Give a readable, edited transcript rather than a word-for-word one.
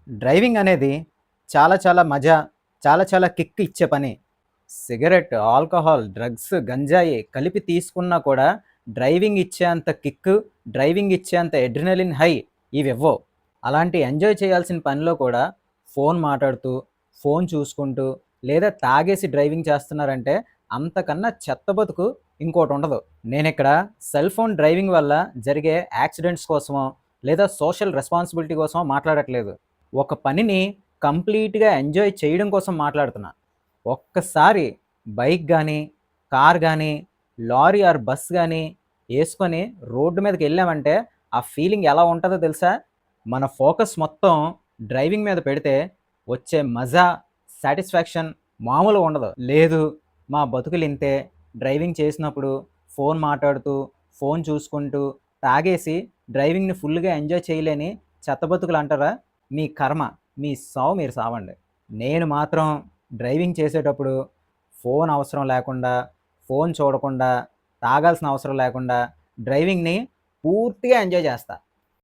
Driving అనేది చాలా చాలా మజా, చాలా చాలా కిక్ ఇచ్చే పని. సిగరెట్, ఆల్కహాల్, డ్రగ్స్, గంజాయి కలిపి తీసుకున్నా కూడా డ్రైవింగ్ ఇచ్చేంత కిక్, డ్రైవింగ్ ఇచ్చేంత అడ్రినలిన్ హై ఇవివ్వవు. అలాంటి ఎంజాయ్ చేయాల్సిన పనిలో కూడా ఫోన్ మాట్లాడుతూ, ఫోన్ చూసుకుంటూ, లేదా తాగేసి డ్రైవింగ్ చేస్తున్నారంటే అంతకన్నా చెత్త బతుకు ఇంకోటుండదు. నేనిక్కడ సెల్ ఫోన్ డ్రైవింగ్ వల్ల జరిగే యాక్సిడెంట్స్ కోసమో, లేదా సోషల్ రెస్పాన్సిబిలిటీ కోసమో మాట్లాడట్లేదు. ఒక పనిని కంప్లీట్‌గా ఎంజాయ్ చేయడం కోసం మాట్లాడుతున్నా. ఒక్కసారి బైక్ గానీ, కార్ గానీ, లారీ ఆర్ బస్ గానీ యేసుకొని రోడ్డు మీదకెళ్ళామంటే ఆ ఫీలింగ్ ఎలా ఉంటదో తెలుసా? మన ఫోకస్ మొత్తం డ్రైవింగ్ మీద పెడితే వచ్చే మజా, సాటిస్ఫాక్షన్ మామూలుగుండదు. లేదు మా బతుకులింతే, డ్రైవింగ్ చేసినప్పుడు ఫోన్ మాట్లాడుతూ, ఫోన్ చూసుకుంటూ, తాగేసి డ్రైవింగ్‌ని ఫుల్‌గా ఎంజాయ్ చేయలేని చెత్త బతుకులంటారా? మీ కర్మ. మీ సావు మీరు సావండి. నేను మాత్రం డ్రైవింగ్ చేసేటప్పుడు ఫోన్ అవసరం లేకుండా, ఫోన్ చూడకుండా, తాగాల్సిన అవసరం లేకుండా డ్రైవింగ్‌ని పూర్తిగా ఎంజాయ్ చేస్తా.